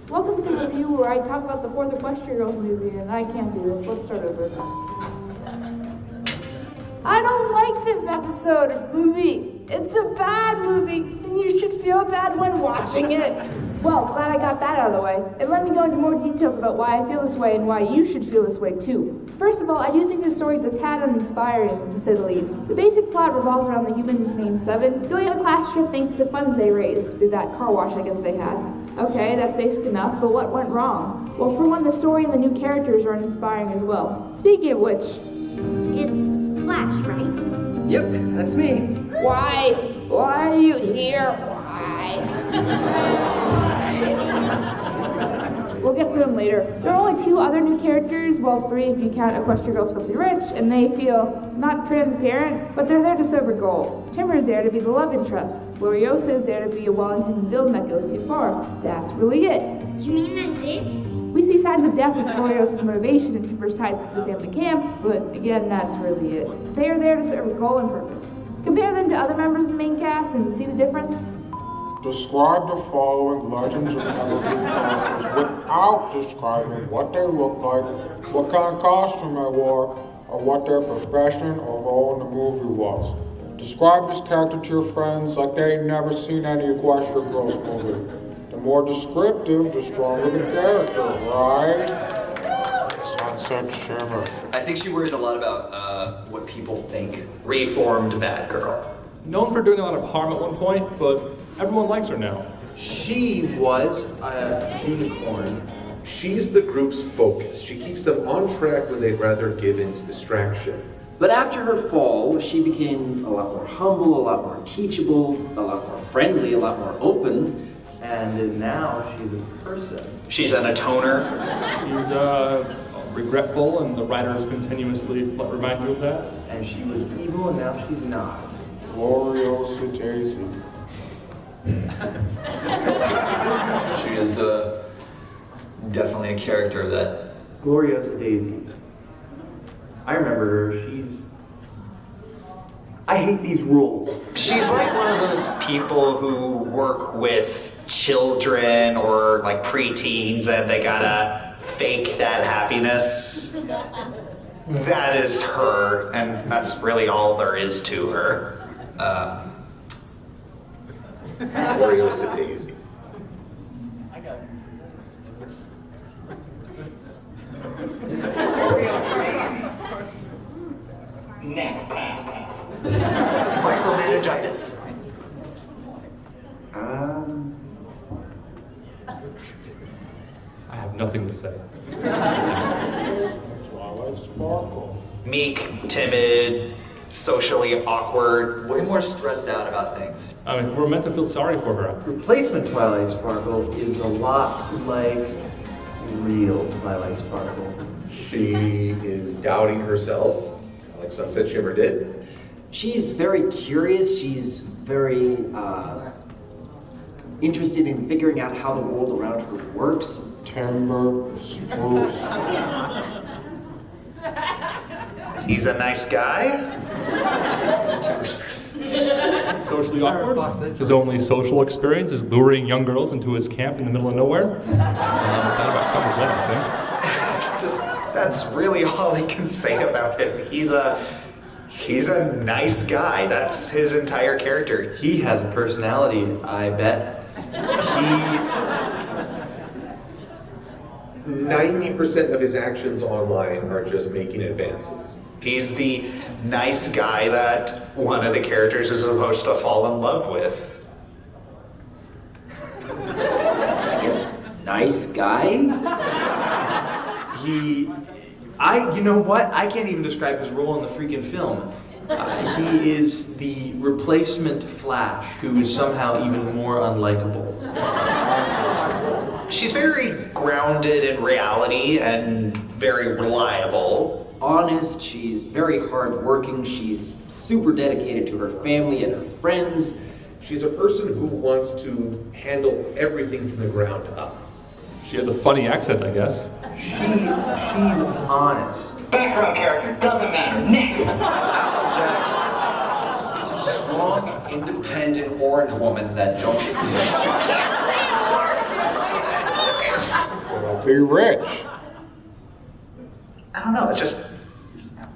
Welcome to the review where I talk about the fourth Equestria Girls movie, and I can't do this. Let's start over. I don't like this episode of movie. It's a bad movie, and you should feel bad when watching it. Well, glad I got that out of the way. And let me go into more details about why I feel this way and why you should feel this way too. First of all, I do think this story is a tad uninspiring, to say the least. The basic plot revolves around the humans named Seven going on a class trip thanks to the funds they raised through that car wash I guess they had. Okay, that's basic enough, but what went wrong? Well, for one, the story and the new characters are uninspiring as well. Speaking of which... It's Flash, right? Yep, that's me. Why? Why are you here? Why? We'll get to them later. There are only 2 other new characters, well 3 if you count Equestria Girls Filthy Rich, and they feel not transparent, but they're there to serve a goal. Timber is there to be the love interest. Gloriosa is there to be a well-intended villain that goes too far. That's really it. You mean that's it? We see signs of death with Gloriosa's motivation and Timber's ties to the family camp, but again, that's really it. They are there to serve a goal and purpose. Compare them to other members of the main cast and see the difference. Describe the following Legends of Everfree characters without describing what they look like, what kind of costume they wore, or what their profession or role in the movie was. Describe this character to your friends like they ain't never seen any Equestria Girls movie. The more descriptive, the stronger the character, right? Sunset Shimmer. I think she worries a lot about what people think. Reformed bad girl. Known for doing a lot of harm at one point, but everyone likes her now. She was a unicorn. She's the group's focus. She keeps them on track when they'd rather give in to distraction. But after her fall, she became a lot more humble, a lot more teachable, a lot more friendly, a lot more open. And now she's a person. She's an atoner. She's regretful, and the writers continuously remind you of that. And she was evil, and now she's not. Gloriosa Daisy. She is definitely a character that... Gloriosa Daisy. I remember her. I hate these rules. She's like one of those people who work with children or like preteens and they gotta fake that happiness. That is her, and that's really all there is to her. Gloriosa Daisy. Next, pass. Micromanagitis. I have nothing to say. Twilight Sparkle. Meek, timid, socially awkward, way more stressed out about things. I mean, we're meant to feel sorry for her. Replacement Twilight Sparkle is a lot like real Twilight Sparkle. She is doubting herself, like Sunset Shimmer did. She's very curious. She's very interested in figuring out how the world around her works. Timber Spruce. He's a nice guy. Socially awkward. His only social experience is luring young girls into his camp in the middle of nowhere. That about covers that, I think. That's really all I can say about him. He's a nice guy. That's his entire character. He has a personality, I bet. 90% of his actions online are just making advances. He's the nice guy that one of the characters is supposed to fall in love with. I guess nice guy? You know what? I can't even describe his role in the freaking film. He is the replacement Flash, who is somehow even more unlikable. She's very grounded in reality and very reliable. Honest, she's very hardworking, she's super dedicated to her family and her friends. She's a person who wants to handle everything from the ground up. She has a funny accent, I guess. She's honest. Background character doesn't matter. Next. Applejack is a strong, independent orange woman that don't. Be rich. I don't know, it's just...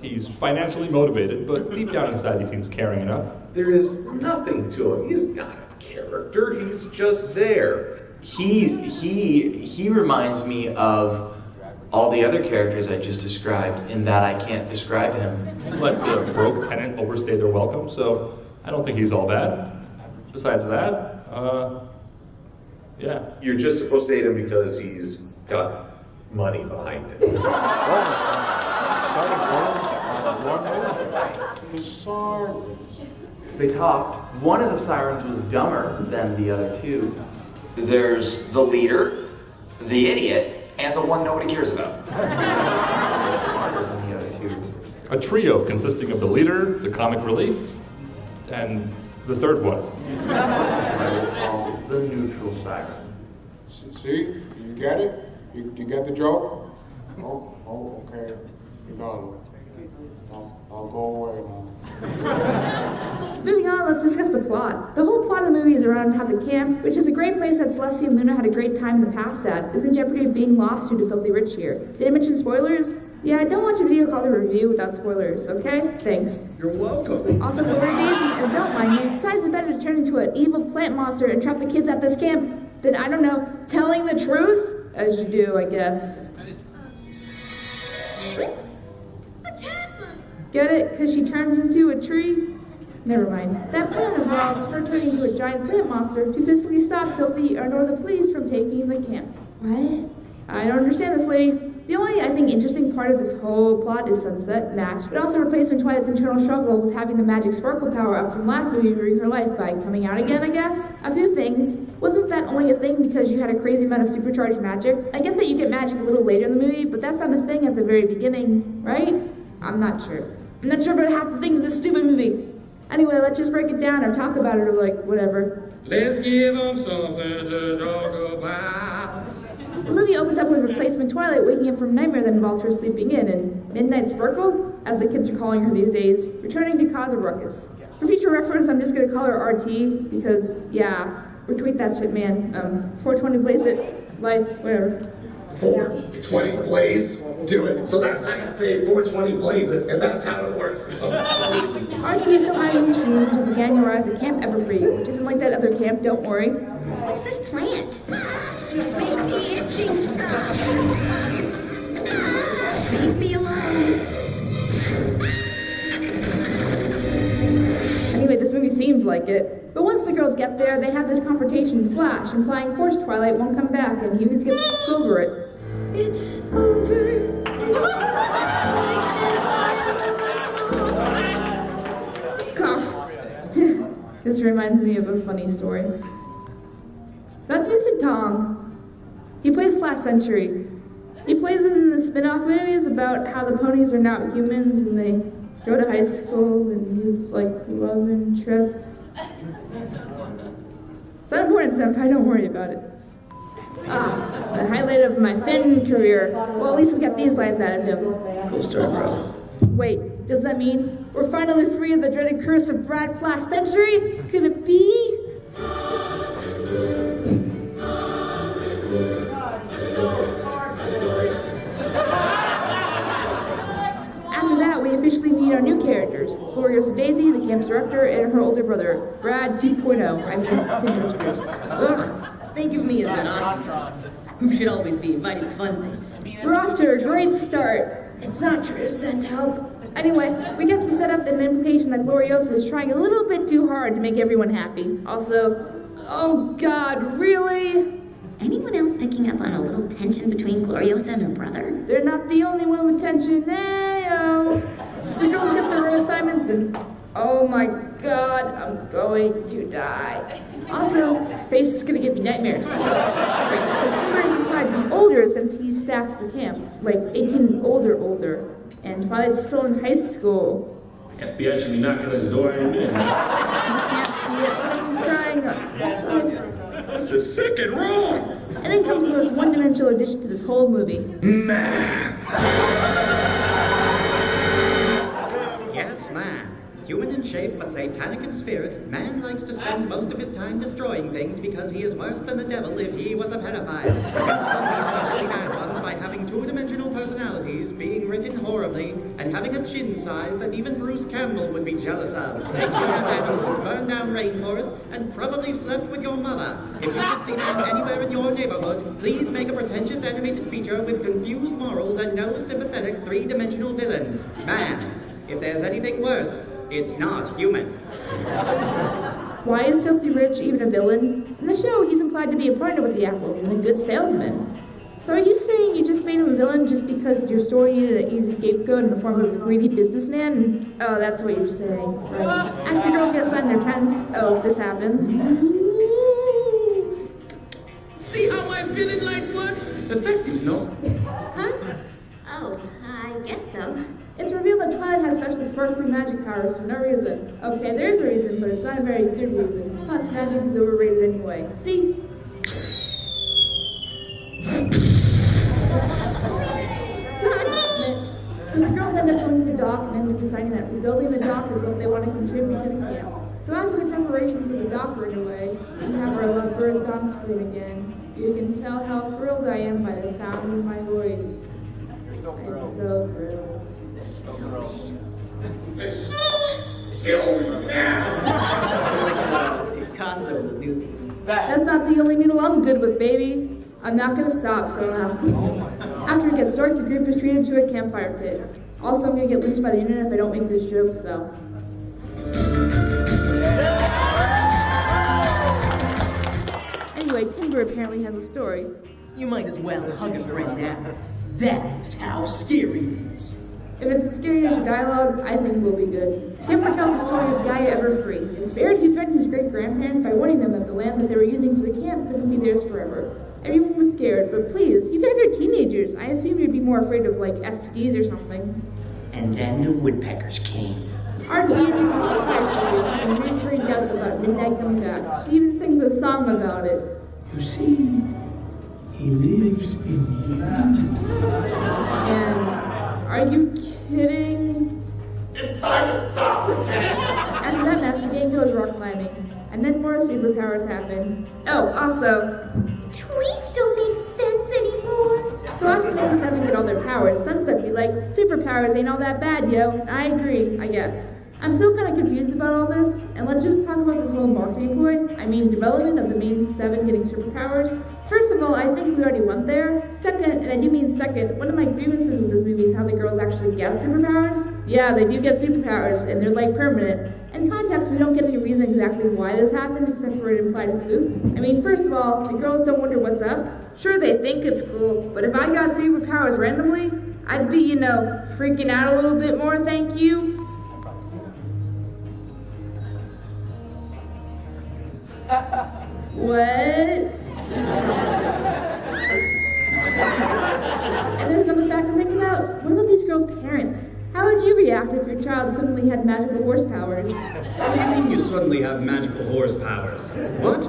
He's financially motivated, but deep down inside he seems caring enough. There is nothing to him. He's not a character. He's just there. He reminds me of all the other characters I just described in that I can't describe him. He lets a broke tenant overstay their welcome, so I don't think he's all bad. Besides that, yeah. You're just supposed to hate him because he's got money behind it. The sirens. They talked. One of the sirens was dumber than the other two. There's the leader, the idiot, and the one nobody cares about. Smarter than the other two. A trio consisting of the leader, the comic relief, and the third one. I will call the neutral siren. See? You get it? You get the joke? Oh, okay. You got it. I'll go away now. Moving on, let's discuss the plot. The whole plot of the movie is around how the camp, which is a great place that Celestia and Luna had a great time in the past at, is in jeopardy of being lost due to filthy rich here. Did I mention spoilers? Yeah, don't watch a video called a review without spoilers, okay? Thanks. You're welcome. Also, Glory Daisy, and don't mind me, decides it's better to turn into an evil plant monster and trap the kids at this camp than, I don't know, telling the truth? As you do, I guess. Get it? Because she turns into a tree? Never mind. That plan involves her turning into a giant plant monster to physically stop filthy or ignore the police from taking the camp. What? I don't understand this, lady. The only, I think, interesting part of this whole plot is Sunset, Natch, but also replacement Twilight's internal struggle with having the magic sparkle power up from last movie during her life by coming out again, I guess. A few things. Wasn't that only a thing because you had a crazy amount of supercharged magic? I get that you get magic a little later in the movie, but that's not a thing at the very beginning, right? I'm not sure. I'm not sure about half the things in this stupid movie. Anyway, let's just break it down or talk about it or like, whatever. Let's give them something to talk about. The movie opens up with replacement Twilight waking up from a nightmare that involved her sleeping in, and Midnight Sparkle, as the kids are calling her these days, returning to cause a ruckus. For future reference, I'm just gonna call her RT, because, yeah, retweet that shit, man. 420 blaze it, life, whatever. 420 blaze? Do it. So that's how you say 420 blaze it, and that's how it works for some reason. RT is still having these dreams until the gang arrives at Camp Everfree, which isn't like that other camp, don't worry. What's this plant? Make me itching stuff. Leave me alone. Anyway, this movie seems like it. But once the girls get there, they have this confrontation with Flash, implying of course Twilight won't come back and he needs to get over it. It's over, isn't it? Cough. This reminds me of a funny story. That's Vincent Tong. He plays Flash Century. He plays in the spin-off movies about how the ponies are not humans and they go to high school and he's like love interest. It's not important, Senpai, don't worry about it. The highlight of my Finn career. Well, at least we got these lines out of him. Cool story, bro. Wait, does that mean we're finally free of the dreaded curse of Brad Flash Century? Could it be? After that, we officially meet our new characters. Gloriosa Daisy, the camp's director, and her older brother, Brad 2.0. I mean, Tinder Spruce. Ugh. Think of me as that awesome who should always be invited to fun things. We're off to a great start. It's not true, send help. Anyway, we get the setup and the implication that Gloriosa is trying a little bit too hard to make everyone happy. Also, oh god, really? Anyone else picking up on a little tension between Gloriosa and her brother? They're not the only one with tension, hey-o. The girls get their assignments and, oh my god, I'm going to die. Also, space is gonna give you nightmares. Right, so Timber is implied to be older since he staffs the camp, like 18 older, and Twilight's still in high school. FBI should be knocking on his door in a minute. You can't see it, but I'm trying. This is sick and wrong. And then comes the most one-dimensional addition to this whole movie. Man. Yes, man. Human in shape but satanic in spirit, man likes to spend most of his time destroying things because he is worse than the devil if he was a pedophile. having a chin size that even Bruce Campbell would be jealous of. They kidnapped animals, burned down rainforests, and probably slept with your mother. If you should see them anywhere in your neighborhood, please make a pretentious animated feature with confused morals and no sympathetic three-dimensional villains. Man, if there's anything worse, it's not human. Why is Filthy Rich even a villain? In the show, he's implied to be a partner with the Apples and a good salesman. So are you saying you just made him a villain just because your story needed an easy scapegoat in the form of a greedy businessman? Oh, that's what you're saying. Right. After the girls get assigned their tents, oh, this happens. See how my villain light works? Effective, no? Huh? Oh, I guess so. It's revealed that Twilight has special sparkly magic powers for no reason. Okay, there is a reason, but it's not a very good reason. Plus, magic is overrated anyway. See? So the girls end up going to the dock and end up deciding that rebuilding the dock is what they want to contribute to the camp. So after the preparations of the dock are underway, we have our lovebirds on screen again. You can tell how thrilled I am by the sound of my voice. You're so thrilled. I'm so thrilled. Kill me now! Picasso nudes. That's not the only noodle I'm good with, baby. I'm not gonna stop, so don't ask me. After it gets dark, the group is treated to a campfire pit. Also, I'm gonna get lynched by the internet if I don't make this joke, so. Anyway, Timber apparently has a story. You might as well hug a friend now. That's how scary it is. If it's as scary as your dialogue, I think we'll be good. Timber tells the story of Guy Everfree. Inspired, he threatened his great-grandparents by warning them that the land that they were using for the camp couldn't be theirs forever. Everyone was scared, but please, you guys are teenagers. I assume you'd be more afraid of, like, STDs or something. And then the woodpeckers came. RT in the campfire stories have been reassuring doubts about Midnight coming back. She even sings a song about it. You see, he lives in you. And are you kidding? It's time to stop pretending! After that mess, the gang goes rock climbing. And then more superpowers happen. Oh, also, Tweets don't make sense anymore. so after Men 7 get all their powers, Sunset be like, superpowers ain't all that bad, yo. And I agree, I guess. I'm still kind of confused about all this, and let's just talk about this whole marketing ploy. I mean, development of the main 7 getting superpowers. First of all, I think we already went there. Second, and I do mean second, one of my grievances with this movie is how the girls actually get superpowers. Yeah, they do get superpowers, and they're like permanent. In context, we don't get any reason exactly why this happened, except for an implied fluke. I mean, first of all, the girls don't wonder what's up. Sure, they think it's cool, but if I got superpowers randomly, I'd be, freaking out a little bit more, thank you. What? And there's another fact to think about. What about these girls' parents? How would you react if your child suddenly had magical horse powers? What do you mean you suddenly have magical horse powers? What?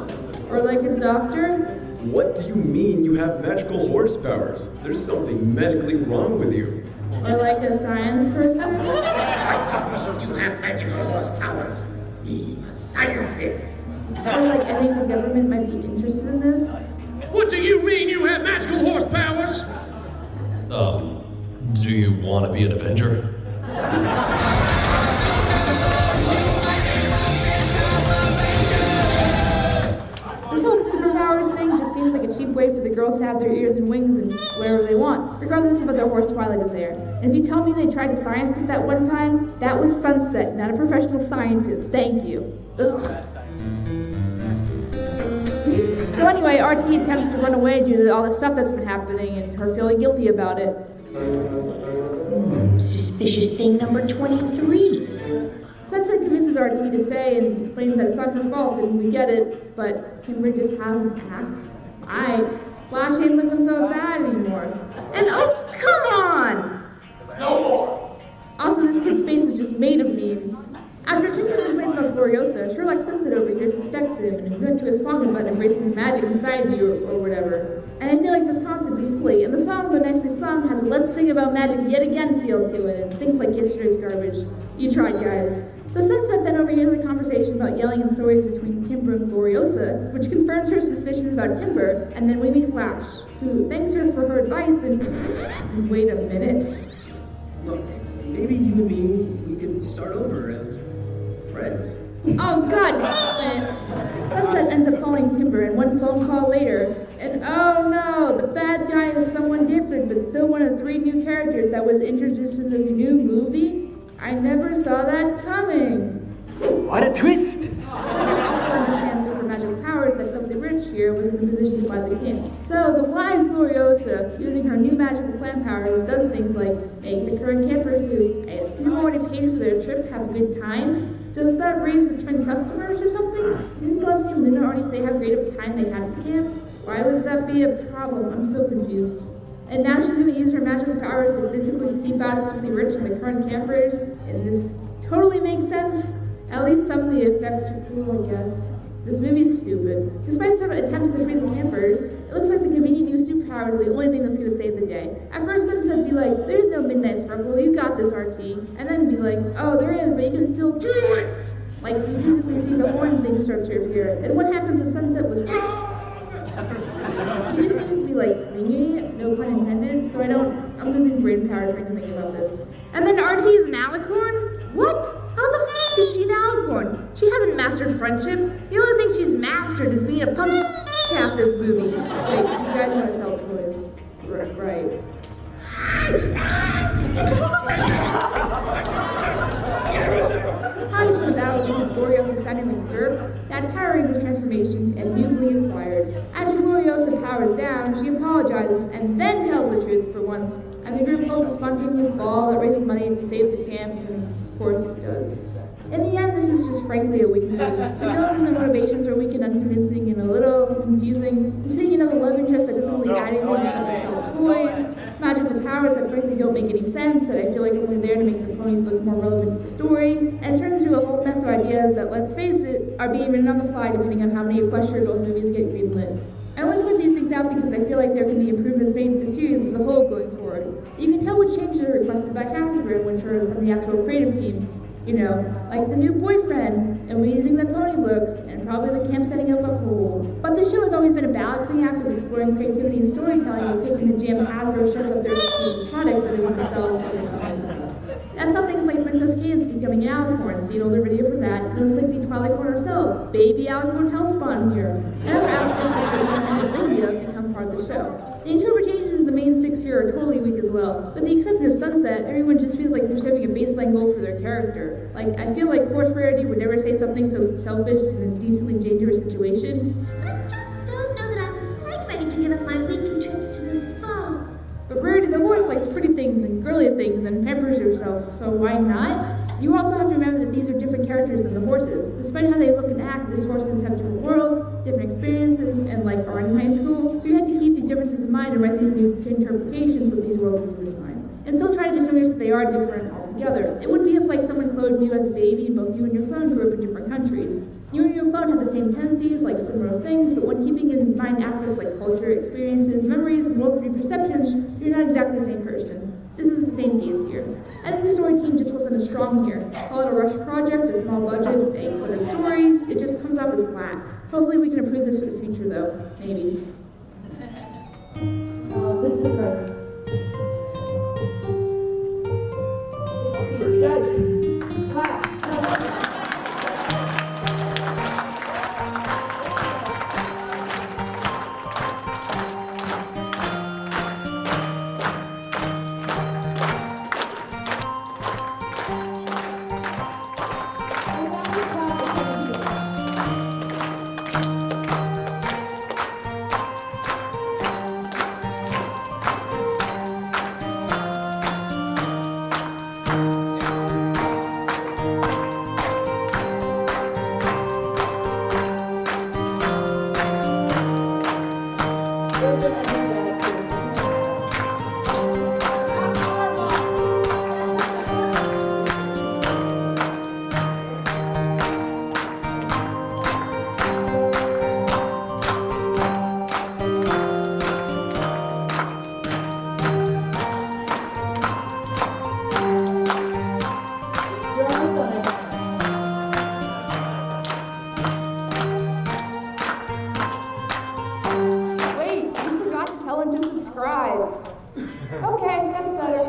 Or like a doctor? What do you mean you have magical horse powers? There's something medically wrong with you. Or like a science person? You have magical horse powers. We must science this. Or like I think the government might be interested in this? What do you mean you have magical horse powers? Do you want to be an Avenger? This whole superpowers thing just seems like a cheap way for the girls to have their ears and wings and whatever they want, regardless of whether horse Twilight is there. And if you tell me they tried to science it that one time, that was Sunset, not a professional scientist. Thank you. Ugh. So anyway, RT attempts to run away due to all the stuff that's been happening and her feeling guilty about it. Suspicious thing number 23. Sunset convinces RT to stay and explains that it's not her fault and we get it, but Kimber just has an axe. Flash ain't looking so bad anymore. And oh, come on! No more! Also, this kid's face is just made of memes. After Timber complains about Gloriosa, Sherlock Sunset over here suspects him and went to a song about embracing the magic inside you or whatever. And I feel like this concept is silly, and the song, though nicely sung, has a let's sing about magic yet again feel to it, and stinks like yesterday's garbage. You tried, guys. So Sunset then overhears the conversation about yelling in stories between Timber and Gloriosa, which confirms her suspicions about Timber, and then we meet Flash, who thanks her for her advice and wait a minute. Look, maybe you and me, we could start over as friends. Oh God! Sunset ends up calling Timber, and one phone call later, and oh no, the bad guy is someone different, but still one of 3 new characters that was introduced in this new movie? I never saw that coming. What a twist! Also understands super magical powers that Filthy Rich here within the position by the king. So the wise Gloriosa, using her new magical plant powers, does things like make the current campers who I assume already paid for their trip have a good time. Does that raise return customers or something? Didn't Celestia and Luna already say how great of a time they had at the camp? Why would that be a problem? I'm so confused. And now she's going to use her magical powers to physically keep out Filthy Rich and the current campers? And this totally makes sense. At least some of the effects are cool, I guess. This movie's stupid. Despite some attempts to free the campers, it looks like the convenient new superpower is the only thing that's going to save the day. At first, Sunset be like, there's no midnight sparkle, you got this, RT. And then be like, oh, there is, but you can still do it! Like, you physically see the horn thing start to appear. And what happens if Sunset was He just seems to be like, ringing, no pun intended, so I'm losing brain power trying to think about this. And then RT's an alicorn? What? How the f*** is she an alicorn? She hasn't mastered friendship. The only thing she's mastered is being a punk chaff this movie. Wait, you guys want to sell toys? Right. Hans from the battle with Gloriosa sounding like derp, that Power Rangers transformation and newly acquired. After Gloriosa powers down, she apologizes and then tells the truth for once. And the group holds a spontaneous ball that raises money to save the camp, and of course it does. In the end, this is just frankly a weak movie. The villains and their motivations are weak and unconvincing and a little confusing. The seeing another love interest that doesn't really add anything except to sell toys. Magical powers that frankly don't make any sense, that I feel like are only there to make the ponies look more relevant to the story. And it turns into a whole mess of ideas that, let's face it, are being written on the fly depending on how many Equestria Girls movies get greenlit. I only point these things out because I feel like there can be improvements made to the series as a whole going forward. You can tell which changes are requested by Hasbro, which are from the actual creative team. You know, like the new boyfriend, and we're using the pony looks, and probably the camp setting as a whole. But the show has always been a balancing act of exploring creativity and storytelling while taking the jam Hasbro shows up their exclusive products that they want to sell. That's how things like Princess Cadence becoming an alicorn, see an older video for that, and it was like the Twilight Corn herself, baby alicorn hellspawn here. And other aspects of India have become part of the show. The interpretations of the main 6 here are totally weak as well. With the exception of Sunset, everyone just feels like they're serving a baseline goal for their character. Like, I feel like Horse Rarity would never say something so selfish in a decently dangerous situation. I just don't know that I'm quite ready to give up my weekly trips to the spa. But Rarity the horse likes pretty things and girly things and pampers herself, so why not? You also have to remember that these are different characters than the horses. Despite how they look and act, these horses have different worlds, different experiences, and like are in high school, so you have to keep these differences in mind and write these new interpretations with these worldviews in mind. And still try to distinguish that they are different altogether. It wouldn't be if like someone cloned you as a baby and both you and your clone grew up in different countries. You and your clone have the same tendencies, like similar things, but when keeping in mind aspects like culture, experiences, memories, and worldview perceptions, you're not exactly the same person. This is the same case here. I think the story team just wasn't as strong here. Call it a rush project, a small budget, a cluttered story, it just comes off as flat. Hopefully we can improve this for the future though. Maybe. This is great. Guys, clap. Wait, you forgot to tell him to subscribe. Okay, that's better.